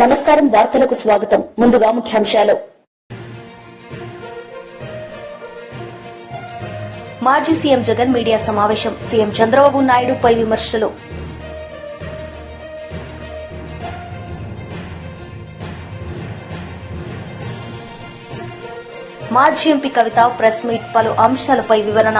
నమస్కారం. వార్తలకు స్వాగతం. ముందుగా ముఖ్యాంశాలు. మాజీ సీఎం జగన్ మీడియా సమావేశం. సీఎం చంద్రబాబు నాయుడుపై విమర్శలు. మాజీ ఎంపీ కవిత ప్రెస్ మీట్. పలు అంశాలపై వివరణ.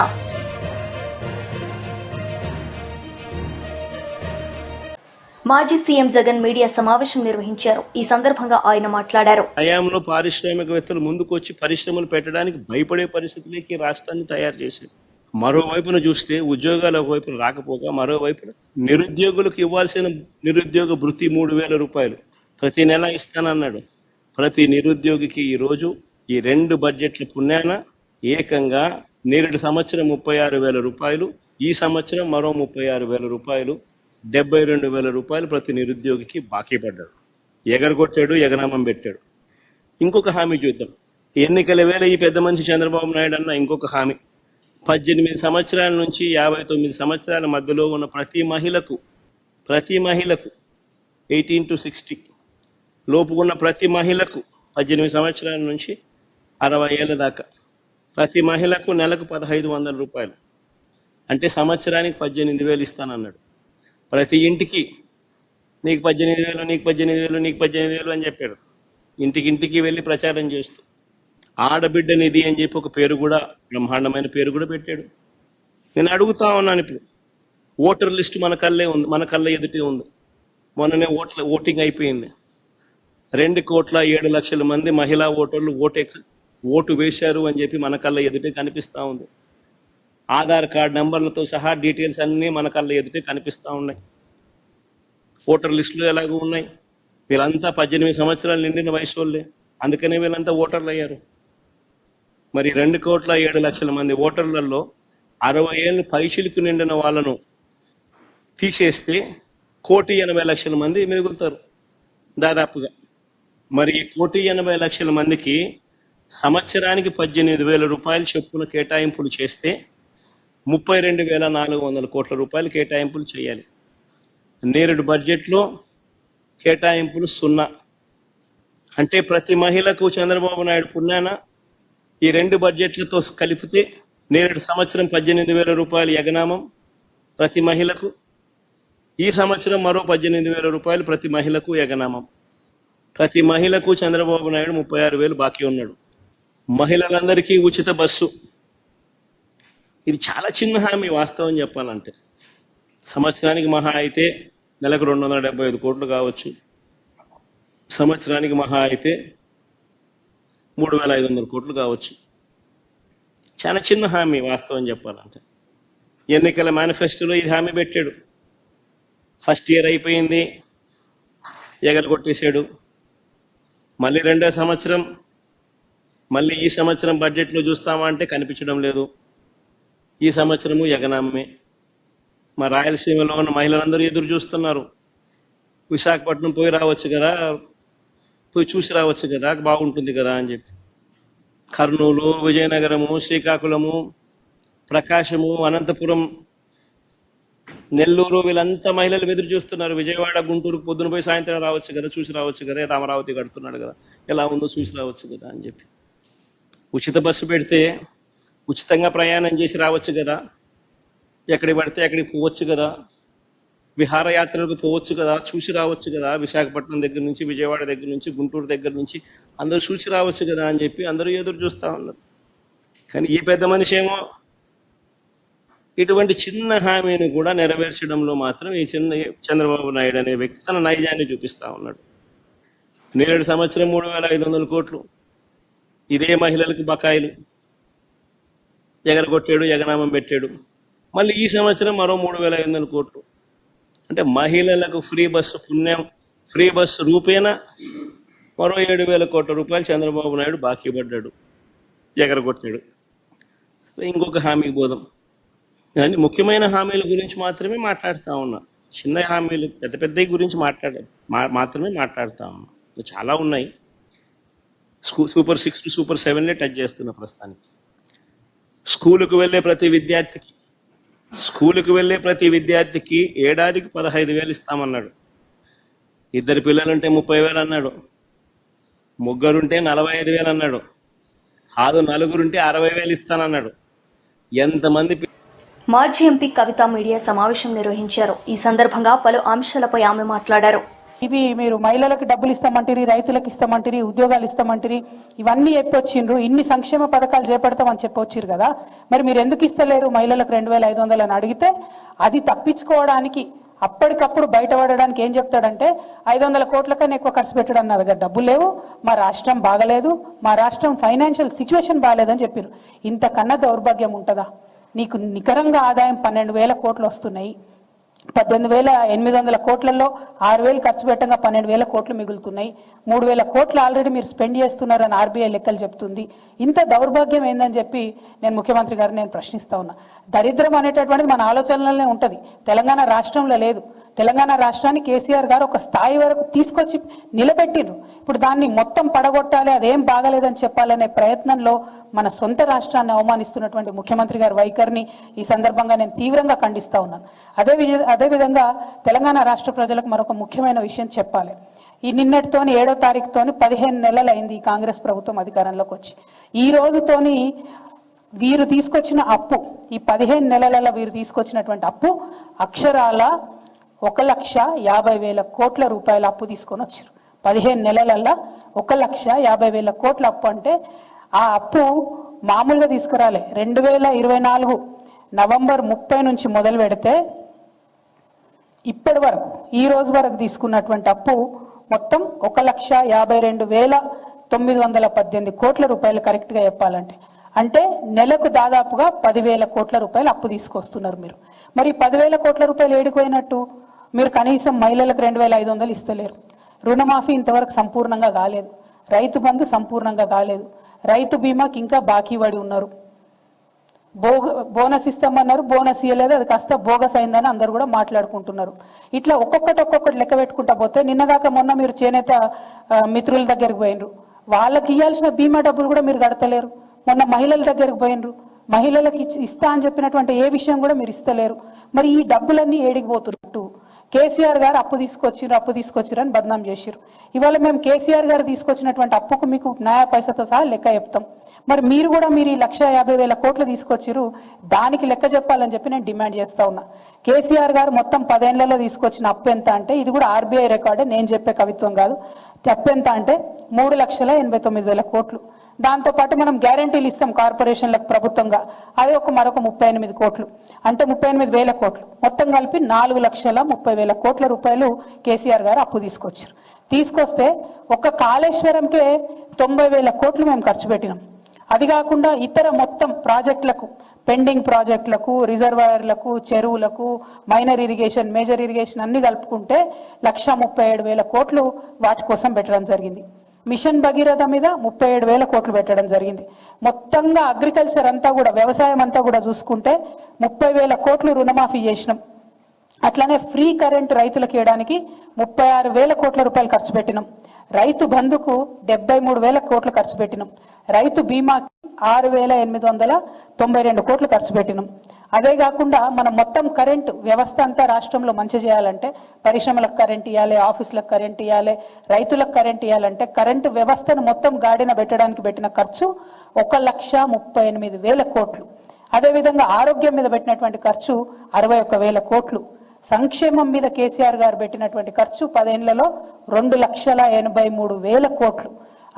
మాజీ సీఎం జగన్ మీడియా సమావేశం నిర్వహించారు. ఈ సందర్భంగా ఆయన మాట్లాడారు. హయాంలో పారిశ్రామికవేత్తలు ముందుకొచ్చి పరిశ్రమలు పెట్టడానికి భయపడే పరిస్థితులకి రాష్ట్రాన్ని తయారు చేశారు. మరోవైపున చూస్తే ఉద్యోగాలు ఒకవైపున రాకపోగా మరోవైపున నిరుద్యోగులకు ఇవ్వాల్సిన నిరుద్యోగ భృతి 3,000 రూపాయలు ప్రతి నెల ఇస్తానన్నాడు. ప్రతి నిరుద్యోగికి ఈరోజు ఈ 2 బడ్జెట్ల పుణ్యాన ఏకంగా నేరేడు సంవత్సరం 36,000 రూపాయలు, ఈ సంవత్సరం మరో 36,000 రూపాయలు, 72,000 రూపాయలు ప్రతి నిరుద్యోగికి బాకీ పడ్డాడు. ఎగరగొట్టాడు, ఎగనామం పెట్టాడు. ఇంకొక హామీ చూద్దాం. ఎన్నికల వేళ ఈ పెద్ద మనిషి చంద్రబాబు నాయుడు అన్న ఇంకొక హామీ, 18 సంవత్సరాల నుంచి 59 సంవత్సరాల మధ్యలో ఉన్న ప్రతి మహిళకు 18 to 60 లోపు ఉన్న ప్రతి మహిళకు 18 సంవత్సరాల నుంచి 60 ఏళ్ల దాకా ప్రతి మహిళకు నెలకు 1,500 రూపాయలు, అంటే సంవత్సరానికి 18,000 ఇస్తానన్నాడు. ప్రతి ఇంటికి నీకు 18,000, నీకు 18,000, నీకు 18,000 అని చెప్పాడు. ఇంటికి వెళ్ళి ప్రచారం చేస్తూ ఆడబిడ్డ నిధి అని చెప్పి ఒక పేరు కూడా, బ్రహ్మాండమైన పేరు కూడా పెట్టాడు. నేను అడుగుతా ఉన్నాను, ఇప్పుడు ఓటర్ లిస్ట్ మన కళ్ళ ఎదుటే ఉంది. మొన్ననే ఓటింగ్ అయిపోయింది. 2,07,00,000 మంది మహిళా ఓటర్లు ఓటు వేశారు అని చెప్పి మన కళ్ళ ఎదుటే కనిపిస్తూ ఉంది. ఆధార్ కార్డు నెంబర్లతో సహా డీటెయిల్స్ అన్నీ మన కళ్ళ ఎదుటే కనిపిస్తూ ఉన్నాయి. ఓటర్ లిస్టులు ఎలాగూ ఉన్నాయి. వీళ్ళంతా 18 సంవత్సరాలు నిండిన వయసు వాళ్ళే, అందుకనే వీళ్ళంతా ఓటర్లు అయ్యారు. మరి 2,07,00,000 మంది ఓటర్లలో 60 ఏళ్ళు పైచిలకు నిండిన వాళ్ళను తీసేస్తే 1,80,00,000 మంది మిగులుతారు దాదాపుగా. మరి 1,80,00,000 మందికి సంవత్సరానికి 18,000 రూపాయలు చొప్పున కేటాయింపులు చేస్తే 32,400 కోట్ల రూపాయలు కేటాయింపులు చేయాలి. నేరేడు బడ్జెట్లో కేటాయింపులు 0. అంటే ప్రతి మహిళకు చంద్రబాబు నాయుడు పుణ్యాన ఈ 2 బడ్జెట్లతో కలిపితే నేరేడు సంవత్సరం 18,000 రూపాయలు ఎగనామం ప్రతి మహిళకు, ఈ సంవత్సరం మరో 18,000 రూపాయలు ప్రతి మహిళకు ఎగనామం. ప్రతి మహిళకు చంద్రబాబు నాయుడు 36,000 బాకీ ఉన్నాడు. మహిళలందరికీ ఉచిత బస్సు. ఇది చాలా చిన్న హామీ వాస్తవం చెప్పాలంటే. సంవత్సరానికి మహా అయితే నెలకు 275 కోట్లు కావచ్చు, సంవత్సరానికి మహా అయితే 3,500 కోట్లు కావచ్చు. చాలా చిన్న హామీ వాస్తవం చెప్పాలంటే. ఎన్నికల మేనిఫెస్టోలో ఇది హామీ పెట్టాడు. ఫస్ట్ ఇయర్ అయిపోయింది, ఎగరగొట్టేశాడు. మళ్ళీ 2వ సంవత్సరం, మళ్ళీ ఈ సంవత్సరం బడ్జెట్లో చూస్తామా అంటే కనిపించడం లేదు. ఈ సంవత్సరము ఎగనామే. మా రాయలసీమలో ఉన్న మహిళలందరూ ఎదురు చూస్తున్నారు. విశాఖపట్నం పోయి రావచ్చు కదా, పోయి చూసి రావచ్చు కదా, బాగుంటుంది కదా అని చెప్పి. కర్నూలు, విజయనగరము, శ్రీకాకుళము, ప్రకాశము, అనంతపురం, నెల్లూరు, వీళ్ళంతా మహిళలు ఎదురు చూస్తున్నారు. విజయవాడ, గుంటూరు పొద్దున పోయి సాయంత్రం రావచ్చు కదా, చూసి రావచ్చు కదా, అమరావతి కడుతున్నాడు కదా, ఎలా ఉందో చూసి రావచ్చు కదా అని చెప్పి. ఉచిత బస్సు పెడితే ఉచితంగా ప్రయాణం చేసి రావచ్చు కదా, ఎక్కడికి పడితే అక్కడికి పోవచ్చు కదా, విహారయాత్రలకు పోవచ్చు కదా, చూసి రావచ్చు కదా, విశాఖపట్నం దగ్గర నుంచి, విజయవాడ దగ్గర నుంచి, గుంటూరు దగ్గర నుంచి అందరూ చూసి రావచ్చు కదా అని చెప్పి అందరూ ఎదురు చూస్తూ ఉన్నారు. కానీ ఈ పెద్ద మనిషి ఏమో ఇటువంటి చిన్న హామీని కూడా నెరవేర్చడంలో మాత్రం ఈ చంద్రబాబు నాయుడు అనే వ్యక్తి తన నైజాన్ని చూపిస్తూ ఉన్నాడు. నేరేడు సంవత్సరం 3,500 కోట్లు ఇదే మహిళలకు బకాయిలు ఎగరగొట్టాడు, ఎగనామం పెట్టాడు. మళ్ళీ ఈ సంవత్సరం మరో 3,500 కోట్లు. అంటే మహిళలకు ఫ్రీ బస్సు పుణ్యం, ఫ్రీ బస్సు రూపేణా మరో 7,000 కోట్ల రూపాయలు చంద్రబాబు నాయుడు బాకీ పడ్డాడు, ఎగరగొట్టాడు. ఇంకొక హామీకి పోదాం. కానీ ముఖ్యమైన హామీల గురించి మాత్రమే మాట్లాడుతూ ఉన్నా. చిన్న హామీలు పెద్ద పెద్ద గురించి మాత్రమే మాట్లాడుతూ ఉన్నా. చాలా ఉన్నాయి. సూపర్ 6 to సూపర్ 7 టచ్ చేస్తున్న ప్రస్తుతానికి. స్కూలుకు వెళ్ళే ప్రతి విద్యార్థికి ఏడాదికి 15,000 ఇస్తామన్నాడు. 2 పిల్లలుంటే 30,000 అన్నాడు, ముగ్గురుంటే 45,000 అన్నాడు, కాదు నలుగురుంటే 60,000 ఇస్తానన్నాడు. ఎంతమంది మాజీ ఎంపీ కవిత మీడియా సమావేశం నిర్వహించారు. ఈ సందర్భంగా పలు అంశాలపై ఆమె మాట్లాడారు. ఇవి మీరు మహిళలకు డబ్బులు ఇస్తామంటారు, రైతులకు ఇస్తామంటారు, ఉద్యోగాలు ఇస్తామంటారు, ఇవన్నీ చెప్పొచ్చిండ్రు. ఇన్ని సంక్షేమ పథకాలు చేపడతామని చెప్పొచ్చారు కదా, మరి మీరు ఎందుకు ఇస్తలేరు మహిళలకు 2,500 అని అడిగితే అది తప్పించుకోవడానికి అప్పటికప్పుడు బయటపడడానికి ఏం చెప్తాడంటే 500 కోట్ల కన్నా ఎక్కువ ఖర్చు పెట్టడం నా దగ్గర డబ్బులు లేవు, మా రాష్ట్రం బాగలేదు, మా రాష్ట్రం ఫైనాన్షియల్ సిచ్యువేషన్ బాగలేదని చెప్పారు. ఇంతకన్నా దౌర్భాగ్యం ఉంటుందా? నీకు నికరంగా ఆదాయం 12,000 కోట్లు వస్తున్నాయి, 18,800 కోట్లలో 6,000 ఖర్చు పెట్టగా 12,000 కోట్లు మిగులుతున్నాయి, 3,000 కోట్లు ఆల్రెడీ మీరు స్పెండ్ చేస్తున్నారని ఆర్బీఐ లెక్కలు చెప్తుంది. ఇంత దౌర్భాగ్యం ఏందని చెప్పి నేను ముఖ్యమంత్రి గారిని నేను ప్రశ్నిస్తా ఉన్నా. దరిద్రం అనేటటువంటిది మన ఆలోచనలనే ఉంటుంది, తెలంగాణ రాష్ట్రంలో లేదు. తెలంగాణ రాష్ట్రాన్ని కేసీఆర్ గారు ఒక స్థాయి వరకు తీసుకొచ్చి నిలబెట్టిండ్రు. ఇప్పుడు దాన్ని మొత్తం పడగొట్టాలి, అదేం బాగలేదని చెప్పాలనే ప్రయత్నంలో మన సొంత రాష్ట్రాన్ని అవమానిస్తున్నటువంటి ముఖ్యమంత్రి గారి వైఖరిని ఈ సందర్భంగా నేను తీవ్రంగా ఖండిస్తా ఉన్నాను. అదేవిధంగా తెలంగాణ రాష్ట్ర ప్రజలకు మరొక ముఖ్యమైన విషయం చెప్పాలి. ఈ నిన్నటితోని 7వ తారీఖుతోని 15 నెలలు అయింది ఈ కాంగ్రెస్ ప్రభుత్వం అధికారంలోకి వచ్చి. ఈ రోజుతోని వీరు తీసుకొచ్చిన అప్పు, ఈ 15 నెలలలో వీరు తీసుకొచ్చినటువంటి అప్పు అక్షరాల 1,50,000 కోట్ల రూపాయల అప్పు తీసుకొని వచ్చారు. 15 నెలలల్లో 1,50,000 కోట్ల అప్పు అంటే ఆ అప్పు మామూలుగా తీసుకురాలే. 2024 నవంబర్ 30 నుంచి మొదలు పెడితే ఇప్పటి వరకు ఈ రోజు వరకు తీసుకున్నటువంటి అప్పు మొత్తం 1,52,918 కోట్ల రూపాయలు కరెక్ట్గా చెప్పాలంటే. అంటే నెలకు దాదాపుగా 10,000 కోట్ల రూపాయలు అప్పు తీసుకొస్తున్నారు మీరు. మరి 10,000 కోట్ల రూపాయలు ఏడిపోయినట్టు? మీరు కనీసం మహిళలకు 2,500 ఇస్తలేరు, రుణమాఫీ ఇంతవరకు సంపూర్ణంగా కాలేదు, రైతు బంధు సంపూర్ణంగా కాలేదు, రైతు బీమాకి ఇంకా బాకీ పడి ఉన్నారు, బోనస్ ఇస్తామన్నారు, బోనస్ ఇవ్వలేదు, అది కాస్త బోగస్ అయిందని అందరు కూడా మాట్లాడుకుంటున్నారు. ఇట్లా ఒక్కొక్కటి లెక్క పెట్టుకుంటా పోతే నిన్నగాక మొన్న మీరు చేనేత మిత్రుల దగ్గరికి పోయినరు, వాళ్ళకి ఇవ్వాల్సిన బీమా డబ్బులు కూడా మీరు కడతలేరు. మొన్న మహిళల దగ్గరికి పోయినరు, మహిళలకు ఇస్తా అని చెప్పినటువంటి ఏ విషయం కూడా మీరు ఇస్తలేరు. మరి ఈ డబ్బులన్నీ ఏడిగిపోతున్నట్టు కేసీఆర్ గారు అప్పు తీసుకొచ్చిరు అని బదనాం చేసిరు. ఇవాళ మేము కేసీఆర్ గారు తీసుకొచ్చినటువంటి అప్పుకు మీకు న్యాయ పైసతో సహా లెక్క చెప్తాం. మరి మీరు కూడా మీరు 1,50,000 కోట్లు తీసుకొచ్చిరు, దానికి లెక్క చెప్పాలని చెప్పి నేను డిమాండ్ చేస్తా ఉన్నా. కేసీఆర్ గారు మొత్తం 10 ఏళ్లలో తీసుకొచ్చిన అప్పు ఎంత అంటే, ఇది కూడా ఆర్బీఐ రికార్డే, నేను చెప్పే కవిత్వం కాదు. అప్పు ఎంత అంటే 3,89,000 కోట్లు. దాంతోపాటు మనం గ్యారంటీలు ఇస్తాం కార్పొరేషన్లకు ప్రభుత్వంగా, అది మరొక 38 కోట్లు, అంటే 38,000 కోట్లు. మొత్తం కలిపి 4,30,000 కోట్ల రూపాయలు కేసీఆర్ గారు అప్పు తీసుకొస్తే ఒక్క కాళేశ్వరంకే 90,000 కోట్లు మేము ఖర్చు పెట్టినాం. అది కాకుండా ఇతర మొత్తం ప్రాజెక్టులకు, పెండింగ్ ప్రాజెక్టులకు, రిజర్వాయర్లకు, చెరువులకు, మైనర్ ఇరిగేషన్, మేజర్ ఇరిగేషన్ అన్ని కలుపుకుంటే 1,37,000 కోట్లు వాటి కోసం పెట్టడం జరిగింది. మిషన్ భగీరథ మీద 37,000 కోట్లు పెట్టడం జరిగింది. మొత్తంగా అగ్రికల్చర్ అంతా కూడా, వ్యవసాయం అంతా కూడా చూసుకుంటే 30,000 కోట్లు రుణమాఫీ చేసినాం. అట్లానే ఫ్రీ కరెంట్ రైతులకు ఇవ్వడానికి 36,000 కోట్ల రూపాయలు ఖర్చు పెట్టినాం. రైతు బంధుకు 73,000 కోట్లు ఖర్చు పెట్టినాం. రైతు బీమాకి 6,892 కోట్లు ఖర్చు పెట్టినాం. అదే కాకుండా మనం మొత్తం కరెంటు వ్యవస్థ అంతా రాష్ట్రంలో మంచి చేయాలంటే పరిశ్రమలకు కరెంట్ ఇవ్వాలి, ఆఫీసులకు కరెంట్ ఇవ్వాలి, రైతులకు కరెంట్ ఇవ్వాలంటే కరెంటు వ్యవస్థను మొత్తం గాడిన పెట్టడానికి పెట్టిన ఖర్చు 1,38,000 కోట్లు. అదేవిధంగా ఆరోగ్యం మీద పెట్టినటువంటి ఖర్చు 61,000 కోట్లు. సంక్షేమం మీద కేసీఆర్ గారు పెట్టినటువంటి ఖర్చు 10 ఏళ్లలో 2,83,000 కోట్లు.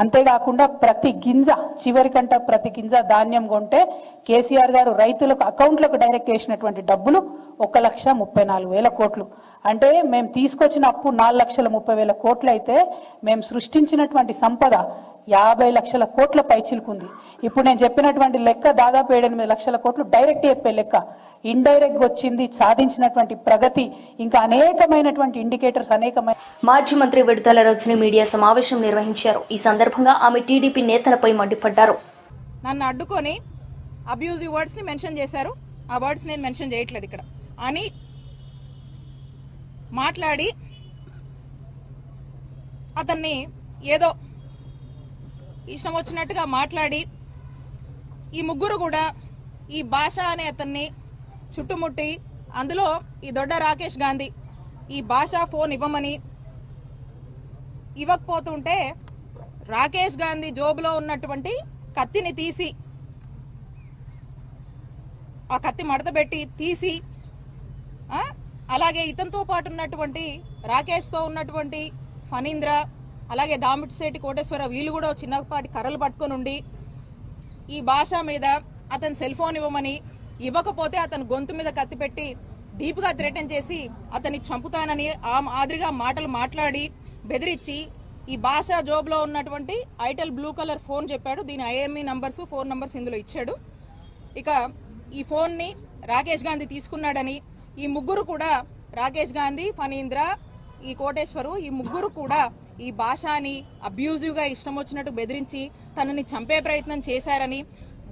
అంతేకాకుండా ప్రతి గింజ, చివరికంట ప్రతి గింజ ధాన్యం కొంటే కేసీఆర్ గారు రైతులకు అకౌంట్లకు డైరెక్ట్ వేసినటువంటి డబ్బులు 1,34,000 కోట్లు. అంటే మేము తీసుకొచ్చిన అప్పు 4,30,000 కోట్లు అయితే మేము సృష్టించినటువంటి సంపద 50 లక్షల కోట్ల పైచిలుకుంది. ఇప్పుడు నేను చెప్పినటువంటి లెక్క దాదాపు 7-8 లక్షల కోట్లు డైరెక్ట్ చెప్పే లెక్క. ఇండైరెక్ట్ వచ్చింది సాధించినటువంటి ప్రగతి, ఇంకా అనేకమైనటువంటి ఇండికేటర్స్ అనేకమైన. మాజీ మంత్రి విడుదల రజని మీడియా సమావేశం నిర్వహించారు. ఈ సందర్భంగా ఆమె టీడీపీ నేతలపై మండిపడ్డారు. నన్ను అడ్డుకొని అబ్యూజివ్ వర్డ్స్ ని మెన్షన్ చేశారు, ఆ వర్డ్స్ నేను మెన్షన్ చేయట్లేదు ఇక్కడ అని మాట్లాడి అతన్ని ఏదో ఇష్టం వచ్చినట్టుగా మాట్లాడి ఈ ముగ్గురు కూడా ఈ భాష అనే అతన్ని చుట్టుముట్టి, అందులో ఈ దొడ్డ రాకేష్ గాంధీ ఈ భాష ఫోన్ ఇవ్వమని ఇవ్వకపోతుంటే రాకేష్ గాంధీ జోబులో ఉన్నటువంటి కత్తిని తీసి ఆ కత్తి మడతబెట్టి తీసి అలాగే ఇతనితో పాటు ఉన్నటువంటి రాకేష్తో ఉన్నటువంటి ఫణీంద్ర అలాగే దామిటిశెట్టి కోటేశ్వర వీళ్ళు కూడా చిన్నపాటి కర్రలు పట్టుకొని ఉండి ఈ భాష మీద అతని సెల్ ఫోన్ ఇవ్వమని, ఇవ్వకపోతే అతని గొంతు మీద కత్తి పెట్టి డీప్గా థ్రెటన్ చేసి అతన్ని చంపుతానని ఆ మాదిరిగా మాటలు మాట్లాడి బెదిరించి ఈ భాష జోబులో ఉన్నటువంటి ఐటెల్ బ్లూ కలర్ ఫోన్ చెప్పాడు. దీని ఐఎంఈ నంబర్స్, ఫోన్ నంబర్స్ ఇందులో ఇచ్చాడు. ఇక ఈ ఫోన్ని రాకేష్ గాంధీ తీసుకున్నాడని, ఈ ముగ్గురు కూడా రాకేష్ గాంధీ, ఫణీంద్ర, ఈ కోటేశ్వరు, ఈ ముగ్గురు కూడా ఈ భాషని అబ్యూజివ్గా ఇష్టం వచ్చినట్టు బెదిరించి తనని చంపే ప్రయత్నం చేశారని,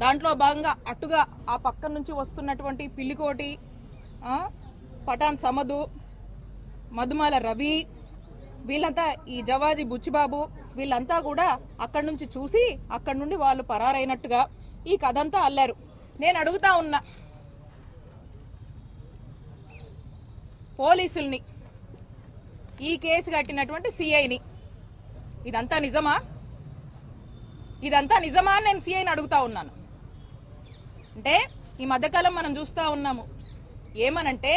దాంట్లో భాగంగా అటుగా ఆ పక్క నుంచి వస్తున్నటువంటి పిల్లికోటి, పఠాన్ సమదు, మధుమాల రవి, వీళ్ళంతా ఈ జవాజీ బుచ్చిబాబు వీళ్ళంతా కూడా అక్కడి నుంచి చూసి అక్కడి నుండి వాళ్ళు పరారైనట్టుగా ఈ కథంతా అల్లారు. నేను అడుగుతా ఉన్నా పోలీసుల్ని, ఈ కేసు కట్టినటువంటి సిఐని, ఇదంతా నిజమా? ఇదంతా నిజమా అని నేను సిఐని అడుగుతా ఉన్నాను. అంటే ఈ మధ్యకాలం మనం చూస్తూ ఉన్నాము ఏమనంటే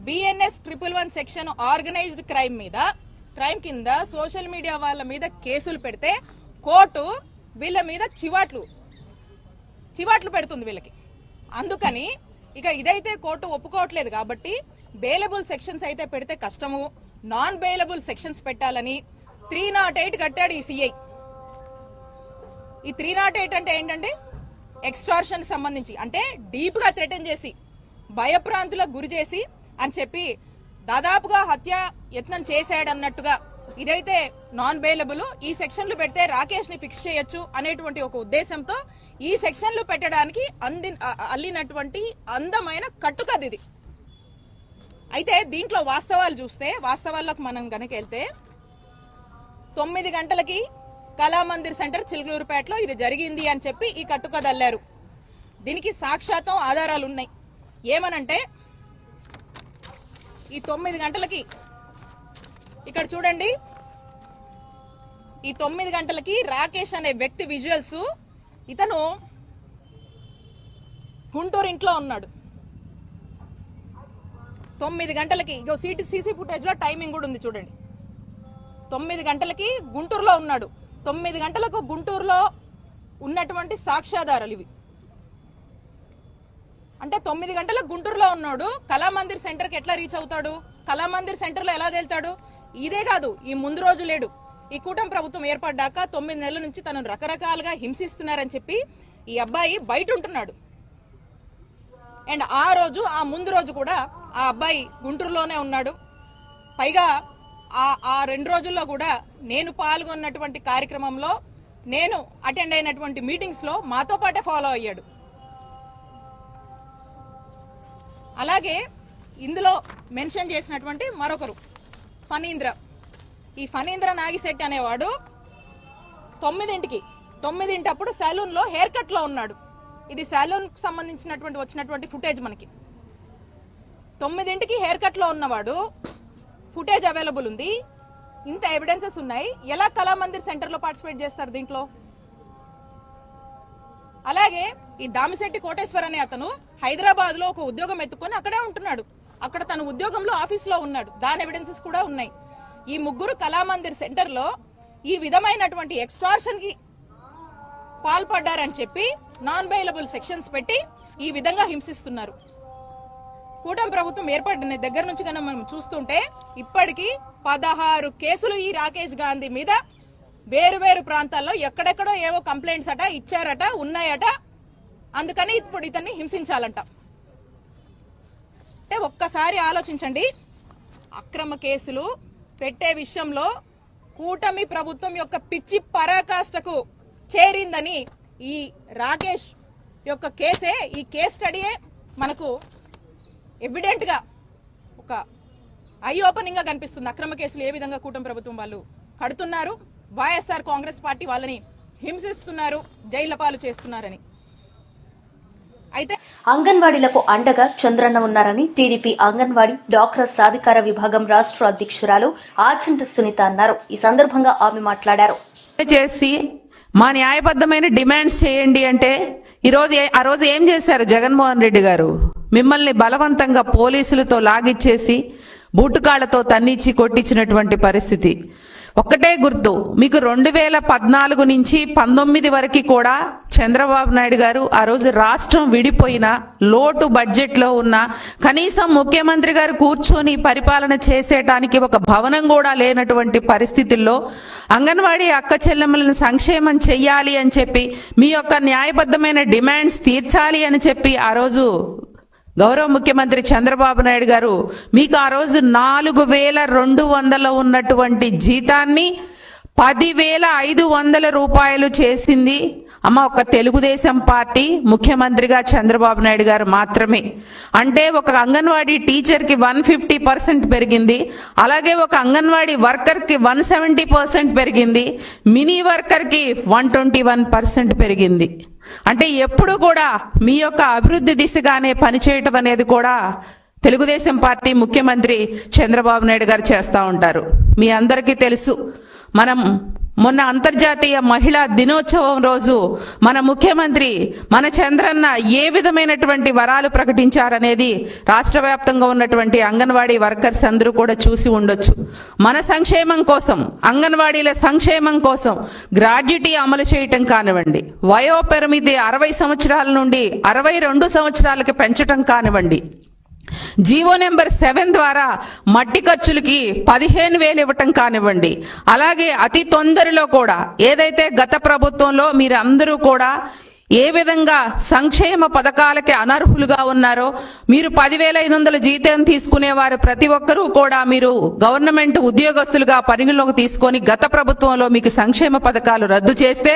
BNS 111 సెక్షన్ ఆర్గనైజ్డ్ క్రైమ్ కింద సోషల్ మీడియా వాళ్ళ మీద కేసులు పెడితే కోర్టు వీళ్ళ మీద చివాట్లు పెడుతుంది వీళ్ళకి. అందుకని ఇక ఇదైతే కోర్టు ఒప్పుకోవట్లేదు కాబట్టి బెయిలబుల్ సెక్షన్స్ అయితే పెడితే కష్టము, నాన్ బెయిలబుల్ సెక్షన్స్ పెట్టాలని 308 కట్టాడు ఈ సిఐ. ఈ 308 అంటే ఏంటంటే ఎక్స్టార్షన్ సంబంధించి, అంటే డీప్ గా థ్రెటన్ చేసి భయప్రాంతులకు గురి చేసి అని చెప్పి దాదాపుగా హత్య యత్నం చేశాడన్నట్టుగా ఇదైతే నాన్ బెయిలబుల్, ఈ సెక్షన్లు పెడితే రాకేష్ ని ఫిక్స్ చేయొచ్చు అనేటువంటి ఒక ఉద్దేశంతో ఈ సెక్షన్లు పెట్టడానికి అల్లినటువంటి అందమైన కట్టుకథ ఇది. అయితే దీంట్లో వాస్తవాలు చూస్తే, వాస్తవాలకు మనం గనక వెళ్తే 9 గంటలకి కళామందిర్ సెంటర్ చిలుకలూరుపేటలో ఇది జరిగింది అని చెప్పి ఈ కట్టుకథ అల్లారు. దీనికి సాక్షాత్తం ఆధారాలు ఉన్నాయి. ఏమనంటే ఈ 9 గంటలకి ఇక్కడ చూడండి, ఈ 9 గంటలకి రాకేష్ అనే వ్యక్తి విజువల్స్, ఇతను గుంటూరు ఇంట్లో ఉన్నాడు. 9 గంటలకి ఇగో సీసీ ఫుటేజ్ లో టైమింగ్ కూడా ఉంది చూడండి. 9 గంటలకి గుంటూరులో ఉన్నాడు. 9 గంటలకు గుంటూరులో ఉన్నటువంటి సాక్ష్యాధారాలు ఇవి. అంటే 9 గంటలకు గుంటూరులో ఉన్నాడు, కళామందిర్ సెంటర్ కి ఎట్లా రీచ్ అవుతాడు, కళామందిర్ సెంటర్ లో ఎలా తేలుతాడు? ఇదే కాదు, ఈ ముందు రోజు లేడు, ఈ కూటమి ప్రభుత్వం ఏర్పడ్డాక 9 నెలల నుంచి తనను రకరకాలుగా హింసిస్తున్నారని చెప్పి ఈ అబ్బాయి బయట ఉంటున్నాడు. అండ్ ఆ రోజు, ఆ ముందు రోజు కూడా ఆ అబ్బాయి గుంటూరులోనే ఉన్నాడు. పైగా ఆ 2 రోజుల్లో కూడా నేను పాల్గొన్నటువంటి కార్యక్రమంలో, నేను అటెండ్ అయినటువంటి మీటింగ్స్ లో మాతో పాటే ఫాలో అయ్యాడు. అలాగే ఇందులో మెన్షన్ చేసినటువంటి మరొకరు ఫణీంద్ర, ఈ ఫణీంద్ర నాగిశెట్టి అనేవాడు 9 అప్పుడు సెలూన్ లో హెయిర్ కట్ లో ఉన్నాడు. ఇది సెలూన్ సంబంధించినటువంటి వచ్చినటువంటి ఫుటేజ్ మనకి. 9 హెయిర్ కట్ లో ఉన్నవాడు, ఫుటేజ్ అవైలబుల్ ఉంది, ఇంత ఎవిడెన్సెస్ ఉన్నాయి. ఎలా కళామందిర్ సెంటర్ లో పార్టిసిపేట్ చేస్తారు దీంట్లో? అలాగే ఈ దామిశెట్టి కోటేశ్వర్ అనే అతను హైదరాబాద్ లో ఒక ఉద్యోగం ఎత్తుకొని అక్కడే ఉంటున్నాడు. అక్కడ తన ఉద్యోగంలో ఆఫీస్ లో ఉన్నాడు. దాని ఎవిడెన్సెస్ కూడా ఉన్నాయి. ఈ ముగ్గురు కళామందిర్ సెంటర్ లో ఈ విధమైనటువంటి ఎక్స్టార్షన్ కి పాల్పడ్డారని చెప్పి నాన్ బెయిలబుల్ సెక్షన్స్ పెట్టి ఈ విధంగా హింసిస్తున్నారు. కూటమి ప్రభుత్వం ఏర్పడిన దగ్గర నుంచి కన్నా మనం చూస్తుంటే ఇప్పటికీ 16 కేసులు ఈ రాకేష్ గాంధీ మీద వేరు ప్రాంతాల్లో ఎక్కడెక్కడో ఏవో కంప్లైంట్స్ అట ఇచ్చారట, ఉన్నాయట. అందుకని ఇప్పుడు ఇతన్ని హింసించాలంట. అంటే ఒక్కసారి ఆలోచించండి, అక్రమ కేసులు పెట్టే విషయంలో కూటమి ప్రభుత్వం యొక్క పిచ్చి పరాకాష్ఠకు చేరిందని ఈ రాకేష్ యొక్క కేసే, ఈ కేస్ స్టడీయే మనకు ఎవిడెంట్ గా ఒక ఐ ఓపెనింగ్ గా కనిపిస్తుంది. అక్రమ కేసులు ఏ విధంగా కూటమి ప్రభుత్వం వాళ్ళు కడుతున్నారు, వైఎస్ఆర్ కాంగ్రెస్ పార్టీ వాళ్ళని హింసిస్తున్నారు, జైళ్ల పాలు చేస్తున్నారని. అయితే అంగన్వాడీలకు అండగా చంద్రన్న ఉన్నారని టీడీపీ అంగన్వాడీ డాక్రా సాధికార విభాగం రాష్ట్ర అధ్యక్షురాలు ఆచంట సునీత అన్నారు. ఈ సందర్భంగా ఆమె మాట్లాడారు. చేసి మా న్యాయబద్ధమైన డిమాండ్స్ చేయండి అంటే ఆ రోజు ఏం చేశారు జగన్మోహన్ రెడ్డి గారు? మిమ్మల్ని బలవంతంగా పోలీసులతో లాగిచ్చేసి బూటుకాళ్లతో తన్నిచ్చి కొట్టించినటువంటి పరిస్థితి. ఒక్కటే గుర్తు, మీకు 2014 నుంచి 19 వరకు కూడా చంద్రబాబు నాయుడు గారు ఆ రోజు రాష్ట్రం విడిపోయిన లోటు బడ్జెట్ లో ఉన్న కనీసం ముఖ్యమంత్రి గారు కూర్చొని పరిపాలన చేసేటానికి ఒక భవనం కూడా లేనటువంటి పరిస్థితుల్లో అంగన్వాడీ అక్క చెల్లెమ్మలను సంక్షేమం చెయ్యాలి అని చెప్పి మీ యొక్క న్యాయబద్ధమైన డిమాండ్స్ తీర్చాలి అని చెప్పి ఆ రోజు గౌరవ ముఖ్యమంత్రి చంద్రబాబు నాయుడు గారు మీకు ఆ రోజు 4,200 ఉన్నటువంటి జీతాన్ని 10,500 రూపాయలు చేసింది ఒక తెలుగుదేశం పార్టీ ముఖ్యమంత్రిగా చంద్రబాబు నాయుడు గారు మాత్రమే. అంటే ఒక అంగన్వాడీ టీచర్కి 150% పెరిగింది, అలాగే ఒక అంగన్వాడీ వర్కర్కి 170% పెరిగింది, మినీ వర్కర్కి 121% పెరిగింది. అంటే ఎప్పుడు కూడా మీ యొక్క అభివృద్ధి దిశగానే పనిచేయటం అనేది కూడా తెలుగుదేశం పార్టీ ముఖ్యమంత్రి చంద్రబాబు నాయుడు గారు చేస్తూ ఉంటారు. మీ అందరికీ తెలుసు, మనం మొన్న అంతర్జాతీయ మహిళా దినోత్సవం రోజు మన ముఖ్యమంత్రి మన చంద్రన్న ఏ విధమైనటువంటి వరాలు ప్రకటించారనేది రాష్ట్ర వ్యాప్తంగా ఉన్నటువంటి అంగన్వాడీ వర్కర్స్ అందరూ కూడా చూసి ఉండొచ్చు. మన సంక్షేమం కోసం, అంగన్వాడీల సంక్షేమం కోసం గ్రాడ్యుటీ అమలు చేయటం కానివ్వండి, వయో పరిమితి 60 సంవత్సరాల నుండి 62 సంవత్సరాలకి పెంచటం కానివ్వండి, జీవో నెంబర్ 7 ద్వారా మట్టి ఖర్చులకి 15,000 ఇవ్వటం కానివ్వండి, అలాగే అతి తొందరలో కూడా ఏదైతే గత ప్రభుత్వంలో మీరు అందరూ కూడా ఏ విధంగా సంక్షేమ పథకాలకి అనర్హులుగా ఉన్నారో, మీరు 10,500 జీతం తీసుకునేవారు ప్రతి ఒక్కరూ కూడా మీరు గవర్నమెంట్ ఉద్యోగస్తులుగా పరిగణలోకి తీసుకొని గత ప్రభుత్వంలో మీకు సంక్షేమ పథకాలు రద్దు చేస్తే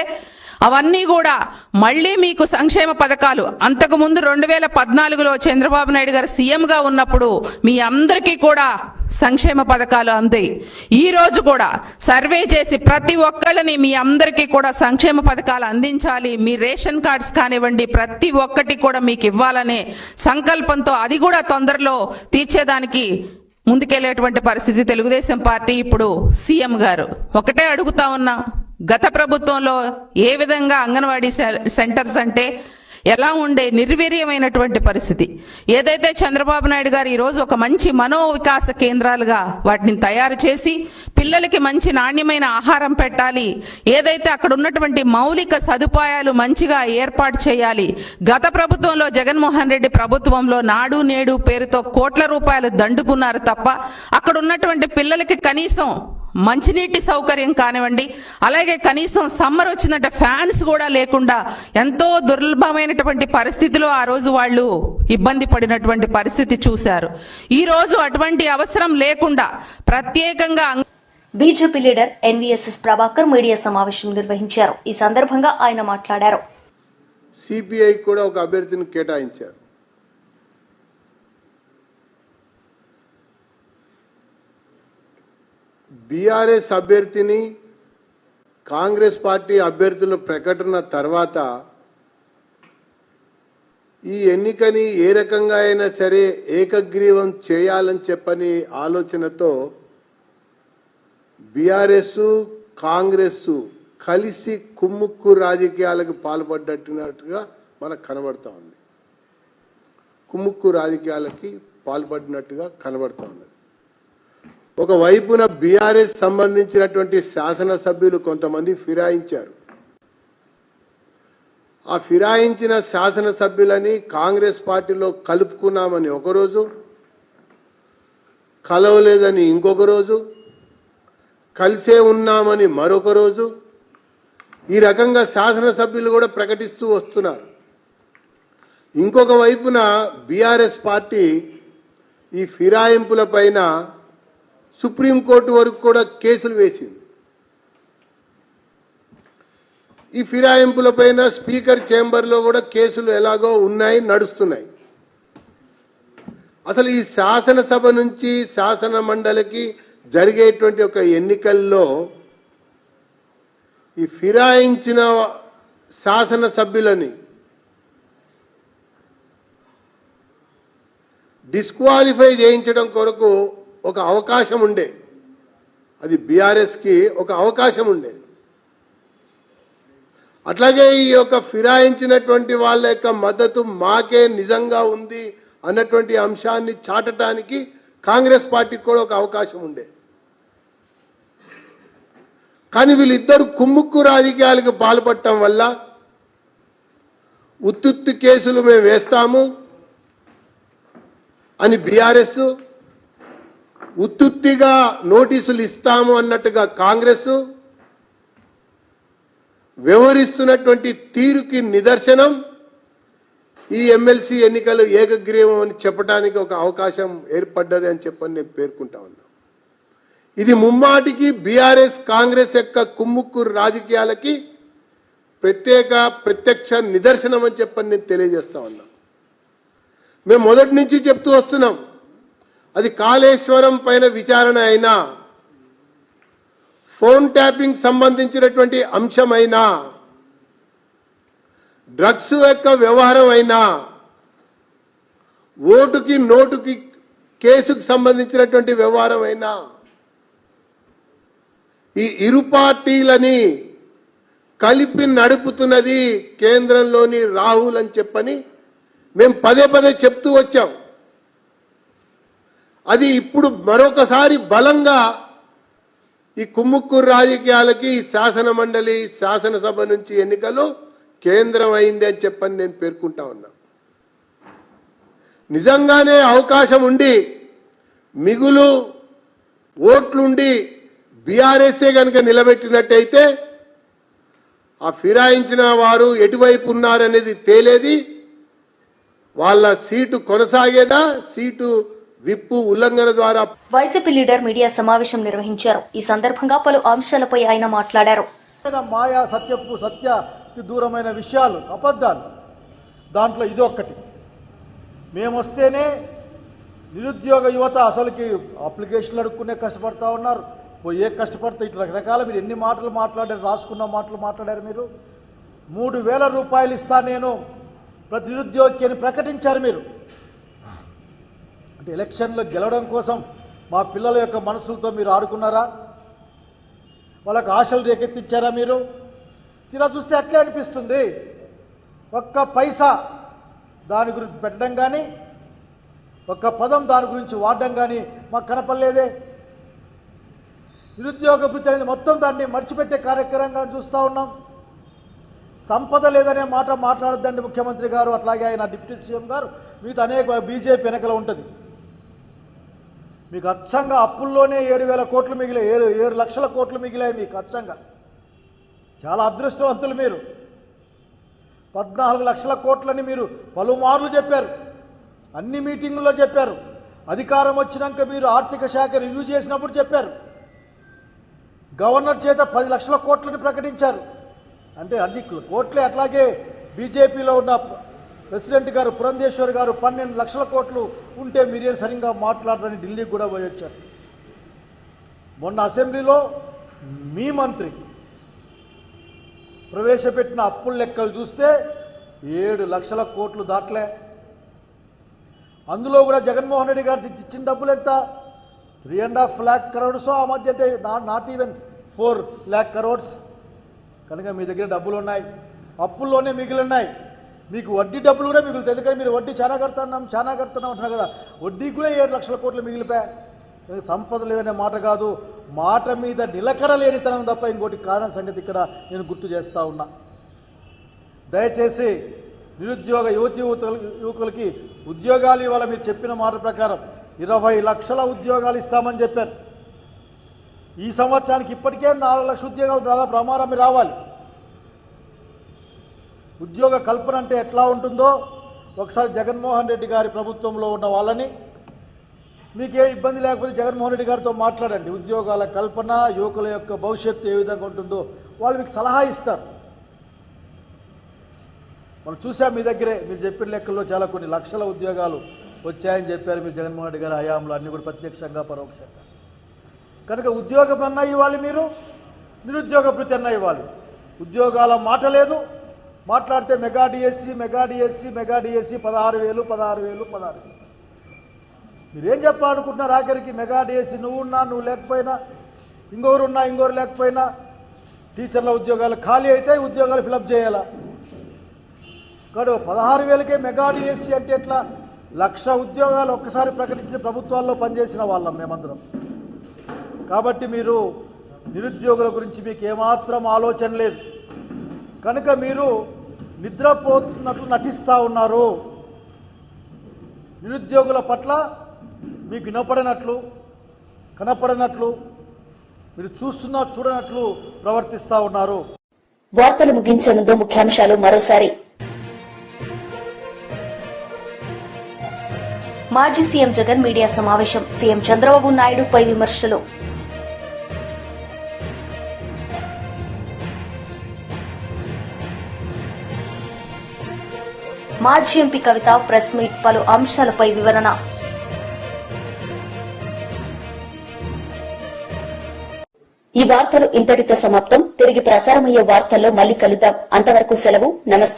అవన్నీ కూడా మళ్ళీ మీకు సంక్షేమ పథకాలు అంతకుముందు 2014లో చంద్రబాబు నాయుడు గారు సీఎంగా ఉన్నప్పుడు మీ అందరికీ కూడా సంక్షేమ పథకాలు అందాయి. ఈ రోజు కూడా సర్వే చేసి ప్రతి ఒక్కళ్ళని మీ అందరికీ కూడా సంక్షేమ పథకాలు అందించాలి, మీ రేషన్ కార్డ్స్ కానివ్వండి ప్రతి ఒక్కటి కూడా మీకు ఇవ్వాలనే సంకల్పంతో అది కూడా తొందరలో తీర్చేదానికి ముందుకెళ్లేటువంటి పరిస్థితి తెలుగుదేశం పార్టీ ఇప్పుడు సీఎం గారు. ఒకటే అడుగుతా ఉన్నా, గత ప్రభుత్వంలో ఏ విధంగా అంగన్వాడీ సెంటర్స్ అంటే ఎలా ఉండే నిర్వీర్యమైనటువంటి పరిస్థితి, ఏదైతే చంద్రబాబు నాయుడు గారు ఈరోజు ఒక మంచి మనోవికాస కేంద్రాలుగా వాటిని తయారు చేసి పిల్లలకి మంచి నాణ్యమైన ఆహారం పెట్టాలి, ఏదైతే అక్కడ ఉన్నటువంటి మౌలిక సదుపాయాలు మంచిగా ఏర్పాటు చేయాలి. గత ప్రభుత్వంలో జగన్మోహన్ రెడ్డి ప్రభుత్వంలో నాడు నేడు పేరుతో కోట్ల రూపాయలు దండుకున్నారు తప్ప అక్కడ ఉన్నటువంటి పిల్లలకి కనీసం మంచినీటి సౌకర్యం కానివ్వండి, అలాగే కనీసం సమ్మర్ వచ్చిందంటే ఫ్యాన్స్ కూడా లేకుండా ఎంతో దుర్లభమైనటువంటి పరిస్థితిలో ఆ రోజు వాళ్ళు ఇబ్బంది పడినటువంటి పరిస్థితి చూశారు. ఈ రోజు అటువంటి అవసరం లేకుండా ప్రత్యేకంగా BJP leader NVSS Prabhakar media సమావేశం నిర్వహించారు. ఈ సందర్భంగా ఆయన మాట్లాడారు. సిపిఐ కూడా ఒక అభ్యర్థిని కేటాయించారు. బీఆర్ఎస్ అభ్యర్థిని కాంగ్రెస్ పార్టీ అభ్యర్థుల ప్రకటన తర్వాత ఈ ఎన్నికని ఏ రకంగా అయినా సరే ఏకగ్రీవం చేయాలని చెప్పని ఆలోచనతో బీఆర్ఎస్ కాంగ్రెస్ కలిసి కుమ్ముక్కు రాజకీయాలకు పాల్పడ్డట్టుగా మనకు కనబడతా ఉంది. కుమ్ముక్కు రాజకీయాలకి పాల్పడినట్టుగా కనబడతా ఉంది. ఒకవైపున బీఆర్ఎస్ సంబంధించినటువంటి శాసనసభ్యులు కొంతమంది ఫిరాయించారు. ఆ ఫిరాయించిన శాసనసభ్యులని కాంగ్రెస్ పార్టీలో కలుపుకున్నామని ఒకరోజు, కలవలేదని ఇంకొక రోజు, కలిసే ఉన్నామని మరొక రోజు, ఈ రకంగా శాసనసభ్యులు కూడా ప్రకటిస్తూ వస్తున్నారు. ఇంకొక వైపున బీఆర్ఎస్ పార్టీ ఈ ఫిరాయింపుల పైన సుప్రీంకోర్టు వరకు కూడా కేసులు వేసింది. ఈ ఫిరాయింపుల పైన స్పీకర్ చేంబర్లో కూడా కేసులు ఎలాగో ఉన్నాయి, నడుస్తున్నాయి. అసలు ఈ శాసనసభ నుంచి శాసన మండలికి జరిగేటువంటి ఒక ఎన్నికల్లో ఈ ఫిరాయించిన శాసనసభ్యులని డిస్క్వాలిఫై చేయించడం కొరకు ఒక అవకాశం ఉండే, అది బీఆర్ఎస్కి ఒక అవకాశం ఉండే. అట్లాగే ఈ యొక్క ఫిరాయించినటువంటి వాళ్ళ యొక్క మద్దతు మాకే నిజంగా ఉంది అన్నటువంటి అంశాన్ని చాటడానికి కాంగ్రెస్ పార్టీకి కూడా ఒక అవకాశం ఉండే. కానీ వీళ్ళిద్దరు కుమ్ముక్కు రాజకీయాలకు పాల్పడటం వల్ల ఉత్తుత్తి కేసులు మేము వేస్తాము అని బీఆర్ఎస్, ఉత్తుత్తిగా నోటీసులు ఇస్తాము అన్నట్టుగా కాంగ్రెస్ వ్యవహరిస్తున్నటువంటి తీరుకి నిదర్శనం ఈ ఎమ్మెల్సీ ఎన్నికలు ఏకగ్రీవం అని చెప్పడానికి ఒక అవకాశం ఏర్పడ్డది అని చెప్పని నేను పేర్కొంటా ఉన్నా. ఇది ముమ్మాటికి బీఆర్ఎస్ కాంగ్రెస్ యొక్క కుమ్ముక్కు రాజకీయాలకి ప్రత్యక్ష నిదర్శనం అని చెప్పని నేను తెలియజేస్తా ఉన్నా. మేము మొదటి నుంచి చెప్తూ వస్తున్నాం, అది కాళేశ్వరం పైన విచారణ అయినా, ఫోన్ ట్యాపింగ్ సంబంధించినటువంటి అంశమైనా, డ్రగ్స్ యొక్క వ్యవహారం అయినా, ఓటుకి నోటుకి కేసుకు సంబంధించినటువంటి వ్యవహారం అయినా, ఈ ఇరు పార్టీలని కలిపి నడుపుతున్నది కేంద్రంలోని రాహుల్ అని చెప్పని మేము పదే పదే చెప్తూ వచ్చాం. అది ఇప్పుడు మరొకసారి బలంగా ఈ కుమ్ముక్కు రాజకీయాలకి శాసన మండలి శాసనసభ నుంచి ఎన్నికలు కేంద్రం అయింది అని చెప్పని నేను పేర్కొంటా ఉన్నా. నిజంగానే అవకాశం ఉండి మిగులు ఓట్లుండి బీఆర్ఎస్ఏ కనుక నిలబెట్టినట్టయితే ఆ ఫిరాయించిన వారు ఎటువైపు ఉన్నారనేది తేలేది, వాళ్ళ సీటు కొనసాగేదా, సీటు విప్పు ఉల్లంఘన ద్వారా. వైసీపీ లీడర్ మీడియా సమావేశం నిర్వహించారు. ఈ సందర్భంగా పలు అంశాలపై ఆయన మాట్లాడారు. మాయా సత్యకి దూరమైన విషయాలు, అబద్ధాలు, దాంట్లో ఇదొక్కటి. మేము వస్తేనే నిరుద్యోగ యువత అసలుకి అప్లికేషన్లు అడుక్కునే కష్టపడతా ఉన్నారు. పోయే కష్టపడితే ఇట్లా రకరకాల మీరు ఎన్ని మాటలు మాట్లాడారు, రాసుకున్న మాటలు మాట్లాడారు. మీరు 3,000 రూపాయలు ఇస్తా నేను ప్రతి నిరుద్యోగికి అని ప్రకటించారు మీరు. అంటే ఎలక్షన్లో గెలవడం కోసం మా పిల్లల యొక్క మనసులతో మీరు ఆడుకున్నారా? వాళ్ళకు ఆశలు రేకెత్తించారా మీరు? తీరా చూస్తే అట్లే అనిపిస్తుంది. ఒక్క పైసా దాని గురించి పెట్టడం కానీ, ఒక్క పదం దాని గురించి వాడడం కానీ మాకు కనపడలేదే. నిరుద్యోగ భృతి అనేది మొత్తం దాన్ని మర్చిపెట్టే కార్యక్రమంగా చూస్తూ ఉన్నాం. సంపద లేదనే మాట మాట్లాడద్దండి ముఖ్యమంత్రి గారు, అట్లాగే ఆయన డిప్యూటీ సీఎం గారు. మీతో అనేక బీజేపీ వెనకల ఉంటుంది. మీకు అచ్చంగా అప్పుల్లోనే 7,000 కోట్లు మిగిలాయి, 7 లక్షల కోట్లు మిగిలాయి మీకు అచ్చంగా. చాలా అదృష్టవంతులు మీరు. 14 లక్షల కోట్లని మీరు పలుమార్లు చెప్పారు, అన్ని మీటింగుల్లో చెప్పారు. అధికారం వచ్చినాక మీరు ఆర్థిక శాఖ రివ్యూ చేసినప్పుడు చెప్పారు. గవర్నర్ చేత 10 లక్షల కోట్లని ప్రకటించారు. అంటే అన్ని కోట్లే. అట్లాగే బీజేపీలో ఉన్న ప్రెసిడెంట్ గారు పురంధేశ్వర్ గారు 12 లక్షల కోట్లు ఉంటే మీరేం సరిగ్గా మాట్లాడరని ఢిల్లీకి కూడా పోయి వచ్చారు. మొన్న అసెంబ్లీలో మీ మంత్రి ప్రవేశపెట్టిన అప్పుల లెక్కలు చూస్తే 7 లక్షల కోట్లు దాట్లే. అందులో కూడా జగన్మోహన్ రెడ్డి గారు ఇచ్చిన డబ్బులు ఎంత? 3.5 lakh crores. ఆ మధ్య అయితే నాట్ ఈవెన్ 4 lakh crores. కనుక మీ దగ్గర డబ్బులు ఉన్నాయి, అప్పుల్లోనే మిగిలిన్నాయి. మీకు వడ్డీ డబ్బులు కూడా మిగులుతాయి. ఎందుకంటే మీరు వడ్డీ చాలా కడుతున్నాం అంటున్నారు కదా. వడ్డీకి కూడా 7 లక్షల కోట్లు మిగిలిపోయాయి. సంపద లేదనే మాట కాదు, మాట మీద నిలకడ లేనితనం తప్ప ఇంకోటి కారణం సంగతి ఇక్కడ నేను గుర్తు చేస్తూ ఉన్నా. దయచేసి నిరుద్యోగ యువకులకి ఉద్యోగాలు ఇవాళ మీరు చెప్పిన మాట ప్రకారం 20 లక్షల ఉద్యోగాలు ఇస్తామని చెప్పారు. ఈ సంవత్సరానికి ఇప్పటికే 4 లక్షల ఉద్యోగాలు దాదాపు ప్రమారం రావాలి. ఉద్యోగ కల్పన అంటే ఎట్లా ఉంటుందో ఒకసారి జగన్మోహన్ రెడ్డి గారి ప్రభుత్వంలో ఉన్న వాళ్ళని, మీకే ఇబ్బంది లేకపోతే జగన్మోహన్ రెడ్డి గారితో మాట్లాడండి. ఉద్యోగాల కల్పన, యువకుల యొక్క భవిష్యత్తు ఏ విధంగా ఉంటుందో వాళ్ళు మీకు సలహా ఇస్తారు. మనం చూసాం మీ దగ్గరే, మీరు చెప్పిన లెక్కల్లో చాలా కొన్ని లక్షల ఉద్యోగాలు వచ్చాయని చెప్పారు మీరు జగన్మోహన్ రెడ్డి గారి హయాంలో, అన్నీ కూడా ప్రత్యక్షంగా పరోక్షంగా. కనుక ఉద్యోగం అన్నా ఇవ్వాలి, మీరు నిరుద్యోగ భృతి అన్నా ఇవ్వాలి. ఉద్యోగాల మాట లేదు. మాట్లాడితే మెగా డిఎస్సి 16,000. మీరేం చెప్పాలనుకుంటున్నారు? ఆఖరికి మెగా డిఎస్సి నువ్వున్నా నువ్వు లేకపోయినా, ఇంకొకరున్నా ఇంకొకరు లేకపోయినా టీచర్ల ఉద్యోగాలు ఖాళీ అయితే ఉద్యోగాలు ఫిలప్ చేయాలా? కాబట్టి 16,000కే మెగా డిఎస్సి అంటే ఎట్లా? 1,00,000 ఉద్యోగాలు ఒక్కసారి ప్రకటించిన ప్రభుత్వాల్లో పనిచేసిన వాళ్ళం మేమందరం. కాబట్టి మీరు నిరుద్యోగుల గురించి మీకు ఏమాత్రం ఆలోచన లేదు కనుక మీరు నిద్రపోతున్నట్లు నటిస్తూ ఉన్నారు. నిరుద్యోగుల పట్ల మీకు వినపడినట్లు కనపడినట్లు మీరు చూడనట్లు ప్రవర్తిస్తూ ఉన్నారు. వార్తలు ముగించే ముందు ముఖ్యాంశాలు మరోసారి. మాజీ సీఎం జగన్ మీడియా సమావేశం. సీఎం చంద్రబాబు నాయుడుపై విమర్శలు. మాజీ ఎంపీ కవిత ప్రెస్ మీట్, పలు అంశాలపై వివరణ. ఈ వార్తలు ఇంతటితో సమాప్తం. తిరిగి ప్రసారమయ్యే వార్తల్లో మళ్లీ కలుద్దాం. అంతవరకు సెలవు. నమస్తే.